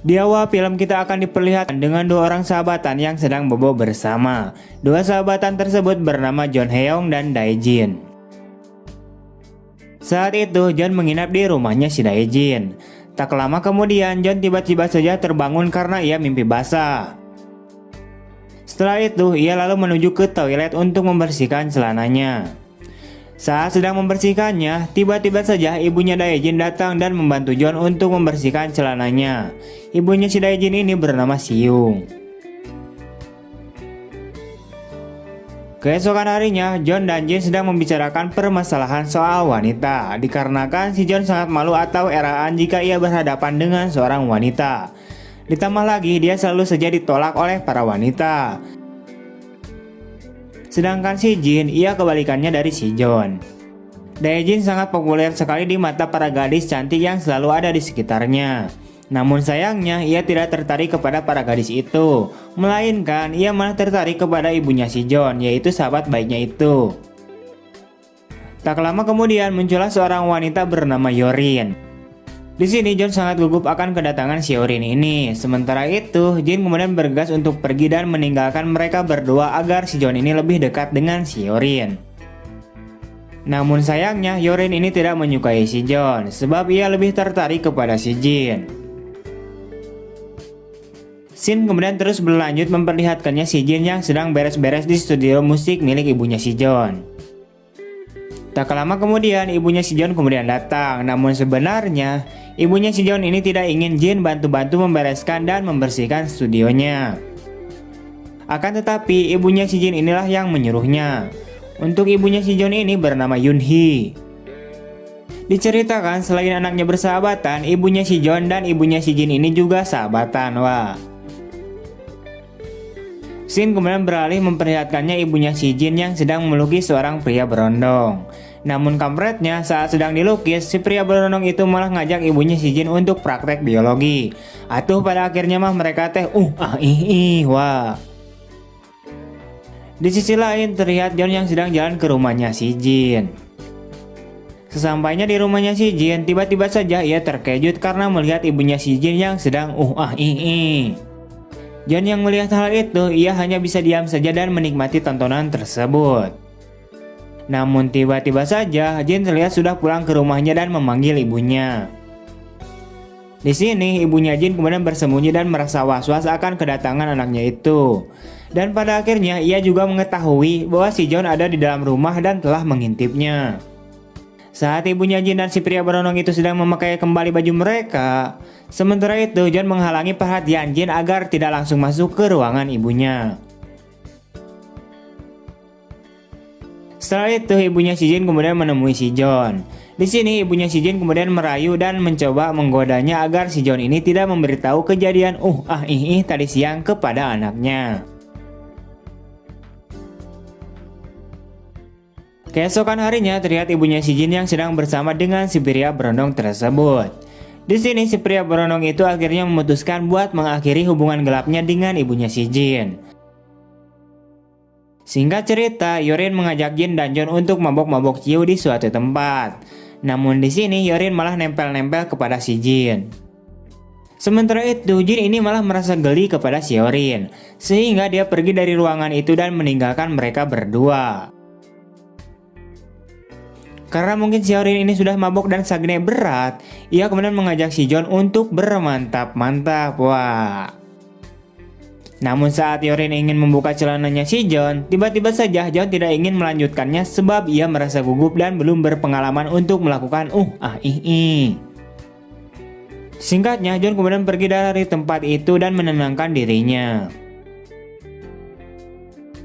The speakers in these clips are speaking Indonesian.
Di awal film kita akan diperlihatkan dengan dua orang sahabatan yang sedang bobo bersama. Dua sahabatan tersebut bernama John Heong dan Dae-jin. Saat itu John menginap di rumahnya si Dae-jin. Tak lama kemudian John tiba-tiba saja terbangun karena ia mimpi basah. Setelah itu ia lalu menuju ke toilet untuk membersihkan celananya. Saat sedang membersihkannya, tiba-tiba saja ibunya Dae-jin datang dan membantu John untuk membersihkan celananya. Ibunya si Dae-jin ini bernama Siung. Keesokan harinya, John dan Jin sedang membicarakan permasalahan soal wanita. Dikarenakan si John sangat malu atau eraan jika ia berhadapan dengan seorang wanita. Ditambah lagi, dia selalu saja ditolak oleh para wanita. Sedangkan si Jin, ia kebalikannya dari si John. Dae-jin sangat populer sekali di mata para gadis cantik yang selalu ada di sekitarnya. Namun sayangnya, ia tidak tertarik kepada para gadis itu. Melainkan, ia malah tertarik kepada ibunya si John, yaitu sahabat baiknya itu. Tak lama kemudian, muncullah seorang wanita bernama Yorin. Di sini John sangat gugup akan kedatangan si Yorin ini. Sementara itu, Jin kemudian bergegas untuk pergi dan meninggalkan mereka berdua agar si John ini lebih dekat dengan si Yorin. Namun sayangnya, Yorin ini tidak menyukai si John, sebab ia lebih tertarik kepada si Jin. Scene kemudian terus berlanjut memperlihatkannya si Jin yang sedang beres-beres di studio musik milik ibunya si John. Tak lama kemudian ibunya si John kemudian datang, namun sebenarnya ibunya si John ini tidak ingin Jin bantu-bantu membereskan dan membersihkan studionya. Akan tetapi ibunya si Jin inilah yang menyuruhnya. Untuk ibunya si John ini bernama Yun-hee. Diceritakan selain anaknya bersahabatan, ibunya si John dan ibunya si Jin ini juga sahabatan. Wah. Scene kemudian beralih memperlihatkannya ibunya si Jin yang sedang melukis seorang pria berondong. Namun kampretnya saat sedang dilukis, si pria berondong itu malah ngajak ibunya si Jin untuk praktek biologi. Atuh pada akhirnya mah mereka teh wah. Di sisi lain terlihat John yang sedang jalan ke rumahnya si Jin. Sesampainya di rumahnya si Jin, tiba-tiba saja ia terkejut karena melihat ibunya si Jin yang sedang John yang melihat hal itu, ia hanya bisa diam saja dan menikmati tontonan tersebut. Namun tiba-tiba saja Jin terlihat sudah pulang ke rumahnya dan memanggil ibunya. Di sini ibunya Jin kemudian bersembunyi dan merasa was-was akan kedatangan anaknya itu. Dan pada akhirnya ia juga mengetahui bahwa si John ada di dalam rumah dan telah mengintipnya. Saat ibunya Jin dan si pria berondong itu sedang memakai kembali baju mereka, sementara itu John menghalangi perhatian Jin agar tidak langsung masuk ke ruangan ibunya. Setelah itu ibunya si Jin kemudian menemui si John. Di sini ibunya si Jin kemudian merayu dan mencoba menggodanya agar si John ini tidak memberitahu kejadian tadi siang kepada anaknya. Keesokan harinya terlihat ibunya si Jin yang sedang bersama dengan si pria berondong tersebut. Di sini si pria berondong itu akhirnya memutuskan buat mengakhiri hubungan gelapnya dengan ibunya si Jin. Singkat cerita, Yorin mengajak Jin dan John untuk mabok-mabok ciu di suatu tempat. Namun di sini Yorin malah nempel-nempel kepada si Jin. Sementara itu Jin ini malah merasa geli kepada si Yorin, sehingga dia pergi dari ruangan itu dan meninggalkan mereka berdua. Karena mungkin si Yorin ini sudah mabok dan sagne berat, ia kemudian mengajak si John untuk bermantap-mantap. Wah. Namun saat Yorin ingin membuka celananya si John, tiba-tiba saja John tidak ingin melanjutkannya sebab ia merasa gugup dan belum berpengalaman untuk melakukan Singkatnya, John kemudian pergi dari tempat itu dan menenangkan dirinya.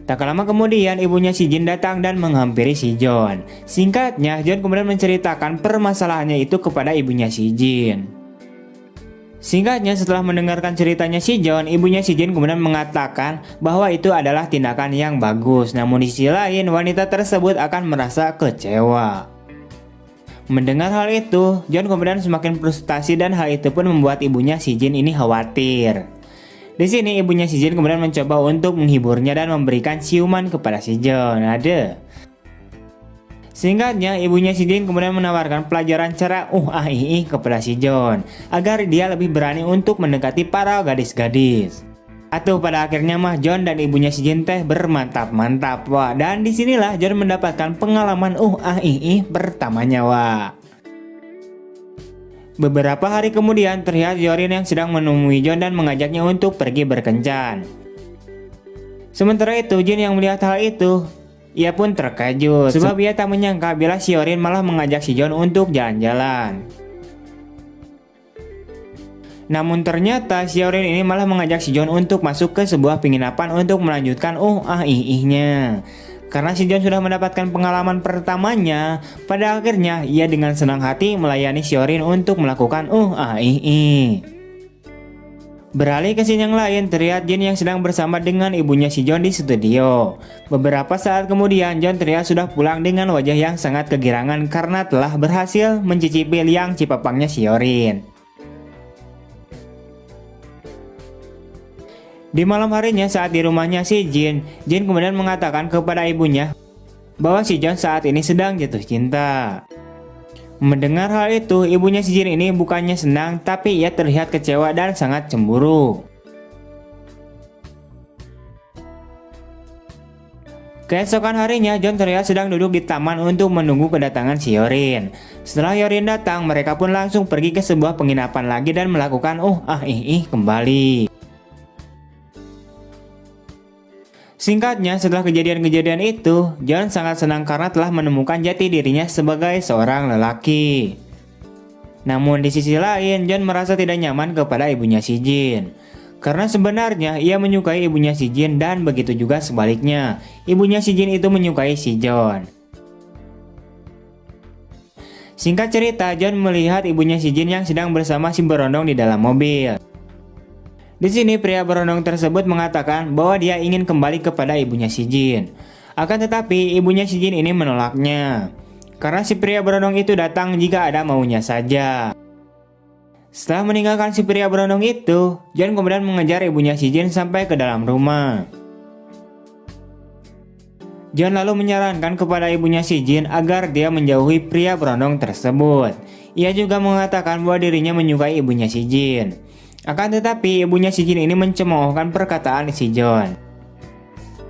Tak lama kemudian ibunya si Jin datang dan menghampiri si John. Singkatnya, John kemudian menceritakan permasalahannya itu kepada ibunya si Jin. Singkatnya, setelah mendengarkan ceritanya si John, ibunya si Jin kemudian mengatakan bahwa itu adalah tindakan yang bagus. Namun di sisi lain, wanita tersebut akan merasa kecewa. Mendengar hal itu, John kemudian semakin frustasi dan hal itu pun membuat ibunya si Jin ini khawatir. Di sini ibunya si Jin kemudian mencoba untuk menghiburnya dan memberikan ciuman kepada si John. Singkatnya, ibunya si Jin kemudian menawarkan pelajaran cara kepada si John agar dia lebih berani untuk mendekati para gadis-gadis. Atau pada akhirnya mah John dan ibunya si Jin teh bermantap-mantap, wah. Dan disinilah John mendapatkan pengalaman pertamanya, wah. Beberapa hari kemudian terlihat Hyorin yang sedang menemui John dan mengajaknya untuk pergi berkencan. Sementara itu Jin yang melihat hal itu, ia pun terkejut sebab ia tak menyangka bila si Hyorin malah mengajak si John untuk jalan-jalan. Namun ternyata si Hyorin ini malah mengajak si John untuk masuk ke sebuah penginapan untuk melanjutkan nya. Karena si John sudah mendapatkan pengalaman pertamanya, pada akhirnya ia dengan senang hati melayani si Hyorin untuk melakukan Beralih ke scene yang lain, terlihat Jin yang sedang bersama dengan ibunya si John di studio. Beberapa saat kemudian John terlihat sudah pulang dengan wajah yang sangat kegirangan karena telah berhasil mencicipi liang cipapangnya si Hyorin. Di malam harinya saat di rumahnya si Jin kemudian mengatakan kepada ibunya bahwa si John saat ini sedang jatuh cinta. Mendengar hal itu, ibunya si Jin ini bukannya senang, tapi ia terlihat kecewa dan sangat cemburu. Keesokan harinya, John terlihat sedang duduk di taman untuk menunggu kedatangan si Hyorin. Setelah Hyorin datang, mereka pun langsung pergi ke sebuah penginapan lagi dan melakukan kembali. Singkatnya, setelah kejadian-kejadian itu, John sangat senang karena telah menemukan jati dirinya sebagai seorang lelaki. Namun di sisi lain, John merasa tidak nyaman kepada ibunya si Jin. Karena sebenarnya ia menyukai ibunya si Jin dan begitu juga sebaliknya, ibunya si Jin itu menyukai si John. Singkat cerita, John melihat ibunya si Jin yang sedang bersama si berondong di dalam mobil. Di sini pria berondong tersebut mengatakan bahwa dia ingin kembali kepada ibunya si Jin. Akan tetapi ibunya si Jin ini menolaknya. Karena si pria berondong itu datang jika ada maunya saja. Setelah meninggalkan si pria berondong itu, John kemudian mengejar ibunya si Jin sampai ke dalam rumah. John lalu menyarankan kepada ibunya si Jin agar dia menjauhi pria berondong tersebut. Ia juga mengatakan bahwa dirinya menyukai ibunya si Jin. Akan tetapi ibunya si Jin ini mencemoohkan perkataan si John.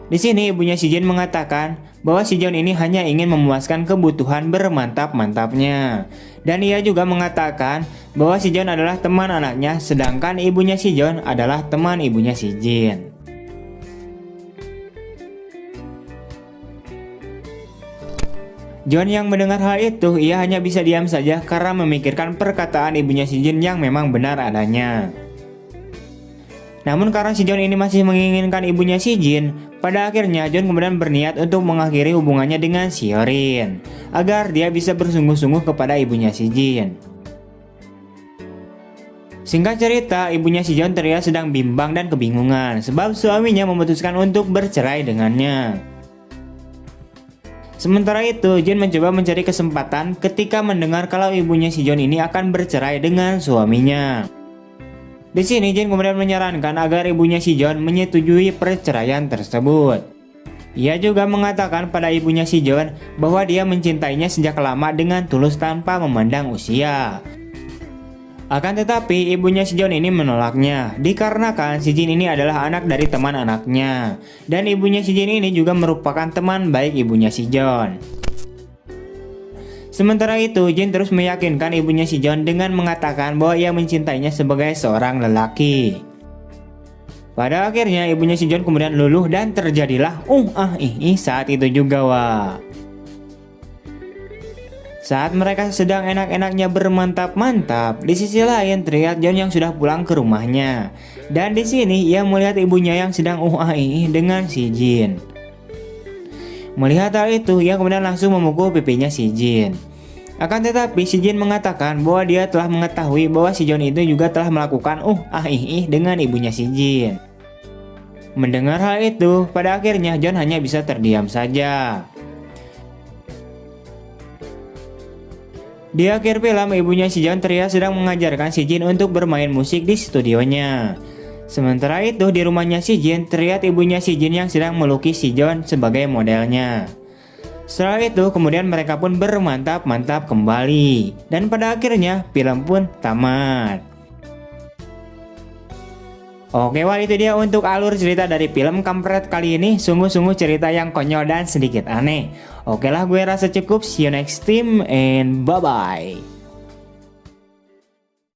Di sini ibunya si Jin mengatakan bahwa si John ini hanya ingin memuaskan kebutuhan bermantap-mantapnya. Dan ia juga mengatakan bahwa si John adalah teman anaknya, sedangkan ibunya si John adalah teman ibunya si Jin. John yang mendengar hal itu, ia hanya bisa diam saja karena memikirkan perkataan ibunya si Jin yang memang benar adanya. Namun karena si John ini masih menginginkan ibunya si Jin, pada akhirnya John kemudian berniat untuk mengakhiri hubungannya dengan si Hyorin agar dia bisa bersungguh-sungguh kepada ibunya si Jin. Singkat cerita, ibunya si John terlihat sedang bimbang dan kebingungan sebab suaminya memutuskan untuk bercerai dengannya. Sementara itu, Jin mencoba mencari kesempatan ketika mendengar kalau ibunya si John ini akan bercerai dengan suaminya. Di sini Jin kemudian menyarankan agar ibunya si John menyetujui perceraian tersebut. Ia juga mengatakan pada ibunya si John bahwa dia mencintainya sejak lama dengan tulus tanpa memandang usia. Akan tetapi ibunya si John ini menolaknya dikarenakan si Jin ini adalah anak dari teman anaknya. Dan ibunya si Jin ini juga merupakan teman baik ibunya si John. Sementara itu, Jin terus meyakinkan ibunya si John dengan mengatakan bahwa ia mencintainya sebagai seorang lelaki. Pada akhirnya, ibunya si John kemudian luluh dan terjadilah saat itu juga, wah. Saat mereka sedang enak-enaknya bermantap-mantap, di sisi lain terlihat John yang sudah pulang ke rumahnya. Dan di sini ia melihat ibunya yang sedang dengan si Jin. Melihat hal itu, ia kemudian langsung memukul pipinya si Jin. Akan tetapi si Jin mengatakan bahwa dia telah mengetahui bahwa si John itu juga telah melakukan dengan ibunya si Jin. Mendengar hal itu, pada akhirnya John hanya bisa terdiam saja. Di akhir film, ibunya si John terlihat sedang mengajarkan si Jin untuk bermain musik di studionya. Sementara itu di rumahnya si Jin terlihat ibunya si Jin yang sedang melukis si John sebagai modelnya. Setelah itu kemudian mereka pun bermantap-mantap kembali. Dan pada akhirnya film pun tamat. Oke, wah itu dia untuk alur cerita dari film Kampret kali ini. Sungguh-sungguh cerita yang konyol dan sedikit aneh. Oke lah, gue rasa cukup. See you next time and bye-bye.